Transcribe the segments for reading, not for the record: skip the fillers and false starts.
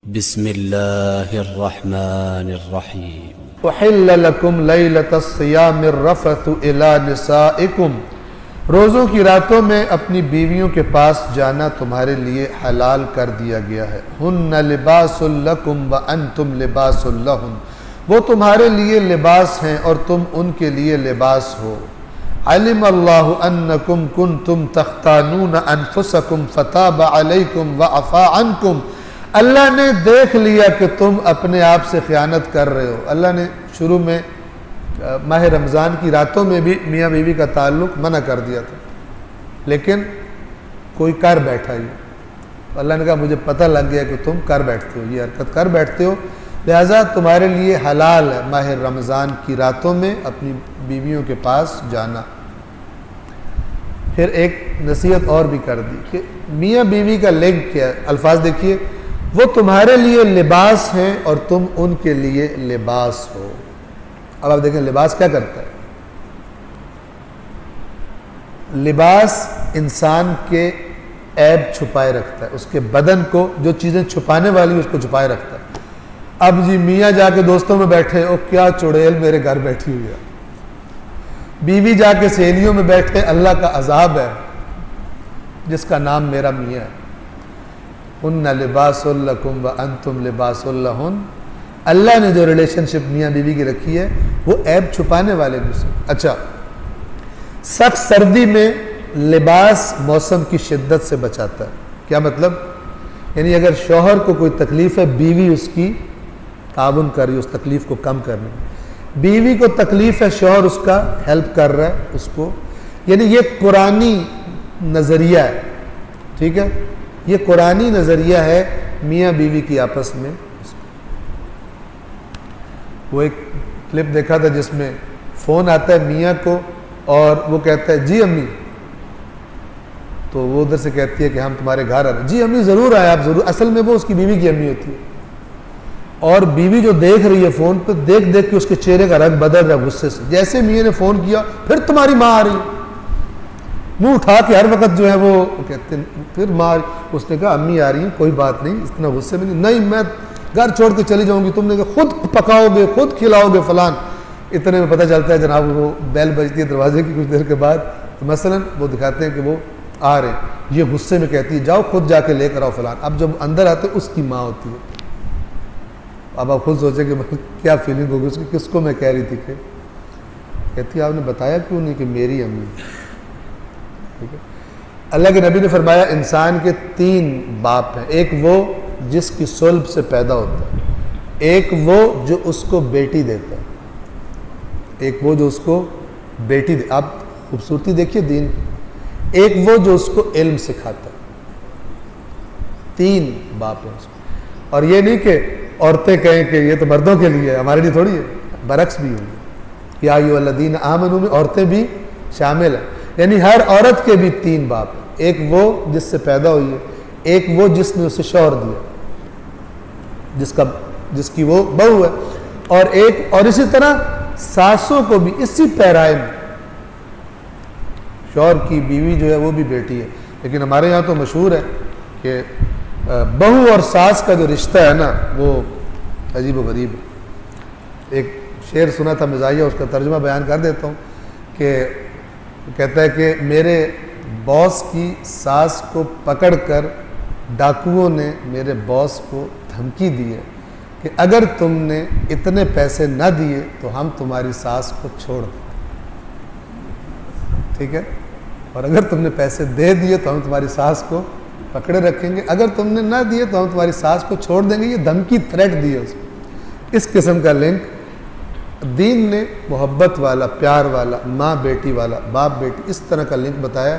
بسم اللہ الرحمن الرحیم احل لکم لیلۃ الصیام الرفث الی نسائکم، روزوں کی راتوں میں اپنی بیویوں کے پاس جانا تمہارے لیے حلال کر دیا گیا ہے۔ ہن لباس لکم وانتم لباس لہن، وہ تمہارے لیے لباس ہیں اور تم ان کے لیے لباس ہو۔ علم اللہ انکم کنتم تختانون انفسکم فتاب علیکم وعفا عنکم، اللہ نے دیکھ لیا کہ تم اپنے آپ سے خیانت کر رہے ہو۔ اللہ نے شروع میں ماہ رمضان کی راتوں میں بھی میاں بیوی کا تعلق منع کر دیا تھا، لیکن کوئی کر بیٹھا ہی، اللہ نے کہا مجھے پتہ لگ گیا کہ تم کر بیٹھتے ہو، یہ حرکت کر بیٹھتے ہو، لہٰذا تمہارے لیے حلال ہے ماہ رمضان کی راتوں میں اپنی بیویوں کے پاس جانا۔ پھر ایک نصیحت اور بھی کر دی کہ میاں بیوی کا لنک کیا ہے، الفاظ دیکھیے، وہ تمہارے لیے لباس ہیں اور تم ان کے لیے لباس ہو۔ اب آپ دیکھیں لباس کیا کرتا ہے؟ لباس انسان کے عیب چھپائے رکھتا ہے، اس کے بدن کو جو چیزیں چھپانے والی اس کو چھپائے رکھتا ہے۔ اب جی میاں جا کے دوستوں میں بیٹھے، او کیا چڑیل میرے گھر بیٹھی ہوئی ہے، بیوی جا کے سہیلیوں میں بیٹھے، اللہ کا عذاب ہے جس کا نام میرا میاں ہے۔ ان لباس لکم وانتم لباس لہن، اللہ نے جو ریلیشن شپ میاں بیوی کی رکھی ہے وہ عیب چھپانے والے دوسرے۔ اچھا، سخت سردی میں لباس موسم کی شدت سے بچاتا ہے۔ کیا مطلب؟ یعنی اگر شوہر کو کوئی تکلیف ہے، بیوی اس کی تعاون کر رہی ہے اس تکلیف کو کم کرنے میں، بیوی کو تکلیف ہے، شوہر اس کا ہیلپ کر رہا ہے اس کو، یعنی یہ قرآنی نظریہ ہے، ٹھیک ہے، یہ قرآنی نظریہ ہے میاں بیوی کی آپس میں۔ وہ ایک کلپ دیکھا تھا جس میں فون آتا ہے میاں کو اور وہ کہتا ہے جی امی، تو وہ ادھر سے کہتی ہے کہ ہم تمہارے گھر آ رہے ہیں، جی امی ضرور آئے آپ ضرور، اصل میں وہ اس کی بیوی کی امی ہوتی ہے، اور بیوی جو دیکھ رہی ہے فون پہ، دیکھ دیکھ کے اس کے چہرے کا رنگ بدل رہا ہے غصے سے، جیسے میاں نے فون کیا پھر تمہاری ماں آ رہی ہے، منہ اٹھا کے ہر وقت جو ہے وہ کہتے ہیں پھر ماں، اس نے کہا امی آ رہی ہیں کوئی بات نہیں، اتنا غصے میں نہیں، میں گھر چھوڑ کے چلی جاؤں گی، تم نے کہا خود پکاؤ گے خود کھلاؤ گے فلان، اتنے میں پتہ چلتا ہے جناب وہ بیل بجتی ہے دروازے کی کچھ دیر کے بعد، تو مثلا وہ دکھاتے ہیں کہ وہ آ رہے ہیں، یہ غصے میں کہتی ہے جاؤ خود جا کے لے کر آؤ فلان، اب جب اندر آتے اس کی ماں ہوتی ہے، اب آپ خود سوچیں کہ کیا فیلنگ ہوگی اس کی، کس کو میں کہہ رہی تھی کہ کہتی ہے آپ نے بتایا کیوں نہیں کہ میری امی، ٹھیک ہے۔ اللہ کے نبی نے فرمایا انسان کے 3 باپ ہیں، ایک وہ جس کی صلب سے پیدا ہوتا ہے، ایک وہ جو اس کو بیٹی دیتا ہے، ایک وہ جو اس کو بیٹی دے، آپ خوبصورتی دیکھیے دین، ایک وہ جو اس کو علم سکھاتا ہے، 3 باپ ہیں اس کو۔ اور یہ نہیں کہ عورتیں کہیں کہ یہ تو مردوں کے لیے ہے، ہمارے لیے تھوڑی ہے، برعکس بھی ہوئی، یا ایھا الذین آمنوا میں عورتیں بھی شامل ہیں، یعنی ہر عورت کے بھی 3 باپ ہیں، ایک وہ جس سے پیدا ہوئی ہے، ایک وہ جس نے اسے شوہر دیا، جس کی وہ بہو ہے، اور ایک، اور اسی طرح ساسوں کو بھی اسی پیرائے میں، شوہر کی بیوی جو ہے وہ بھی بیٹی ہے، لیکن ہمارے یہاں تو مشہور ہے کہ بہو اور ساس کا جو رشتہ ہے نا وہ عجیب و غریب ہے۔ ایک شعر سنا تھا مزاحیہ، اس کا ترجمہ بیان کر دیتا ہوں کہ کہتا ہے کہ میرے باس کی ساس کو پکڑ کر ڈاکوؤں نے میرے باس کو دھمکی دی ہے کہ اگر تم نے اتنے پیسے نہ دیے تو ہم تمہاری ساس کو چھوڑ دیں، ٹھیک ہے، اور اگر تم نے پیسے دے دیے تو ہم تمہاری ساس کو پکڑے رکھیں گے، اگر تم نے نہ دیے تو ہم تمہاری ساس کو چھوڑ دیں گے، یہ دھمکی تھریٹ دی ہے اس کو۔ اس قسم کا لنک دین نے محبت والا، پیار والا، ماں بیٹی والا، باپ بیٹی، اس طرح کا لنک بتایا،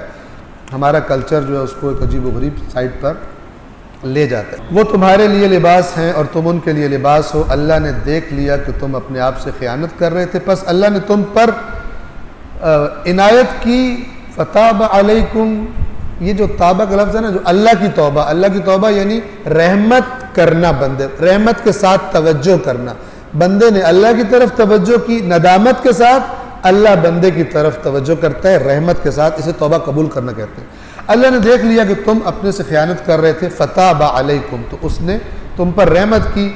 ہمارا کلچر جو ہے اس کو ایک عجیب و غریب سائٹ پر لے جاتا ہے۔ وہ تمہارے لیے لباس ہیں اور تم ان کے لیے لباس ہو، اللہ نے دیکھ لیا کہ تم اپنے آپ سے خیانت کر رہے تھے، پس اللہ نے تم پر عنایت کی، فتاب علیکم، یہ جو توبہ کا لفظ ہے نا، جو اللہ کی توبہ یعنی رحمت کرنا، بندے رحمت کے ساتھ توجہ کرنا، بندے نے اللہ کی طرف توجہ کی، ندامت کے ساتھ اللہ بندے کی طرف توجہ کرتا ہے رحمت کے ساتھ، اسے توبہ قبول کرنا کہتے ہیں۔ اللہ نے دیکھ لیا کہ تم اپنے سے خیانت کر رہے تھے، فتاب علیکم، تو اس نے تم پر رحمت کی،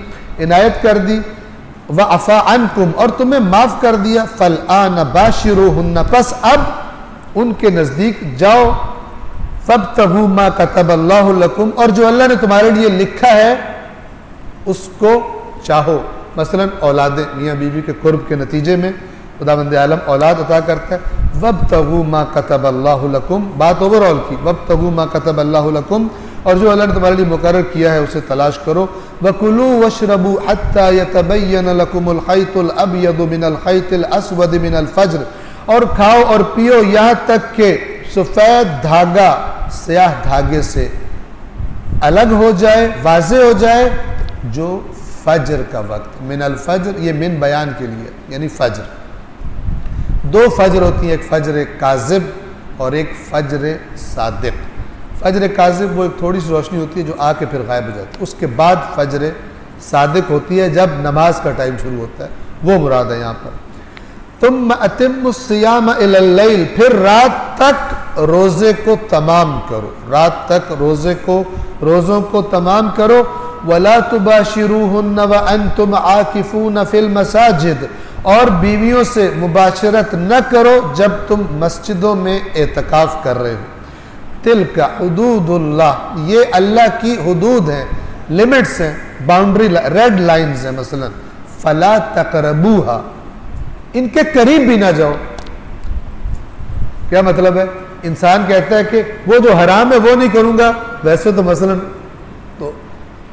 عنایت کر دی، وعفا عنکم اور تمہیں معاف کر دیا، فالآن باشروہن پس اب ان کے نزدیک جاؤ، فابتغوا ما کتب اللہ لکم اور جو اللہ نے تمہارے لیے لکھا ہے اس کو چاہو، مثلا اولادیں، میاں بیوی کے قرب کے نتیجے میں خداوند عالم اولاد عطا کرتا ہے، وابتغوا ما کتب اللہ لکم، بات اوور آل کی، وابتغوا ما کتب اللہ لکم اور جو اللہ نے تمہارے لیے مقرر کیا ہے اسے تلاش کرو، وَكُلُوا وَاشْرَبُوا حَتَّى يَتَبَيَّنَ لَكُمُ الْخَيْطُ الْأَبْيَضُ مِنَ الْخَيْطِ الْأَسْوَدِ مِنَ الْفَجْرِ اور کھاؤ اور پیو یہاں تک کہ سفید دھاگا سیاہ دھاگے سے الگ ہو جائے، واضح ہو جائے، جو فجر کا وقت، من الفجر یہ من بیان کے لیے یعنی فجر، دو فجر ہوتی ہیں، ایک فجر کاذب اور ایک فجر صادق۔ فجر کاذب وہ ایک تھوڑی سی روشنی ہوتی ہے جو آ کے پھر غائب ہو جاتی ہے، اس کے بعد فجر صادق ہوتی ہے جب نماز کا ٹائم شروع ہوتا ہے، وہ مراد ہے یہاں پر۔ ثم اتم الصیام الی اللیل پھر رات تک روزے کو تمام کرو، رات تک روزوں کو تمام کرو، ولا تباشروہن وانتم عاکفون فی المساجد اور بیویوں سے مباشرت نہ کرو جب تم مسجدوں میں اعتکاف کر رہے ہو۔ تلک حدود اللہ یہ اللہ کی حدود ہیں، لمٹس ہیں، باؤنڈری ریڈ لائنز ہیں، مثلا فلا تقربوها ان کے قریب بھی نہ جاؤ۔ کیا مطلب ہے؟ انسان کہتا ہے کہ وہ جو حرام ہے وہ نہیں کروں گا، ویسے تو مثلا تو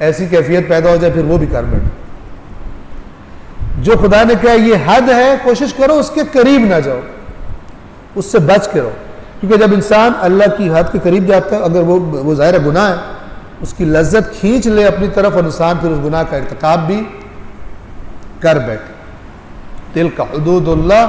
ایسی کیفیت پیدا ہو جائے پھر وہ بھی کر بیٹھے۔ جو خدا نے کہا یہ حد ہے کوشش کرو اس کے قریب نہ جاؤ، اس سے بچ کے رہو، کیونکہ جب انسان اللہ کی حد کے قریب جاتا ہے اگر وہ ظاہر گناہ ہے اس کی لذت کھینچ لے اپنی طرف اور انسان پھر اس گناہ کا ارتکاب بھی کر بیٹھے۔ تلک حدود اللہ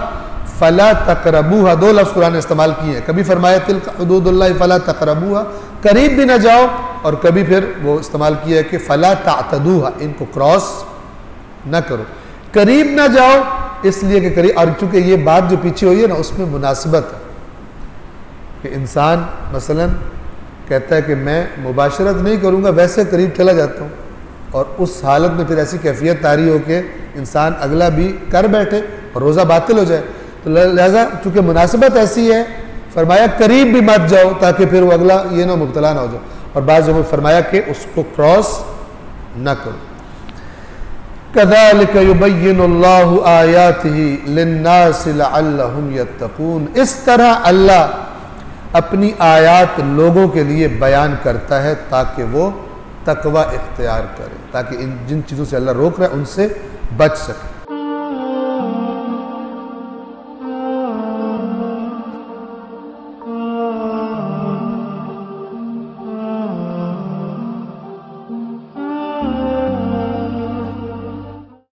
فلا تقربوها دو لفظ قرآن نے استعمال کیے ہیں، کبھی فرمایا تلک حدود اللہ فلا تقربوها قریب بھی نہ جاؤ، اور کبھی پھر وہ استعمال کیا ہے کہ فلا تعتدوها ان کو کراس نہ کرو، قریب نہ جاؤ اس لیے کہ قریب، اور چونکہ یہ بات جو پیچھے ہوئی ہے نا اس میں مناسبت ہے کہ انسان مثلا کہتا ہے کہ میں مباشرت نہیں کروں گا، ویسے قریب چلا جاتا ہوں، اور اس حالت میں پھر ایسی کیفیت طاری ہو کہ انسان اگلا بھی کر بیٹھے اور روزہ باطل ہو جائے، تو لہذا چونکہ مناسبت ایسی ہے فرمایا قریب بھی مت جاؤ تاکہ پھر وہ اگلا یہ نہ مبتلا نہ ہو جائے، اور بعض جگہوں فرمایا کہ اس کو کراس نہ کرو۔ كَذَلِكَ يُبَيِّنُ اللَّهُ آيَاتِهِ لِلنَّاسِ لَعَلَّهُمْ يَتَّقُونَ اس طرح اللہ اپنی آیات لوگوں کے لیے بیان کرتا ہے تاکہ وہ تقوی اختیار کرے، تاکہ جن چیزوں سے اللہ روک رہا ہے ان سے بچ سکے۔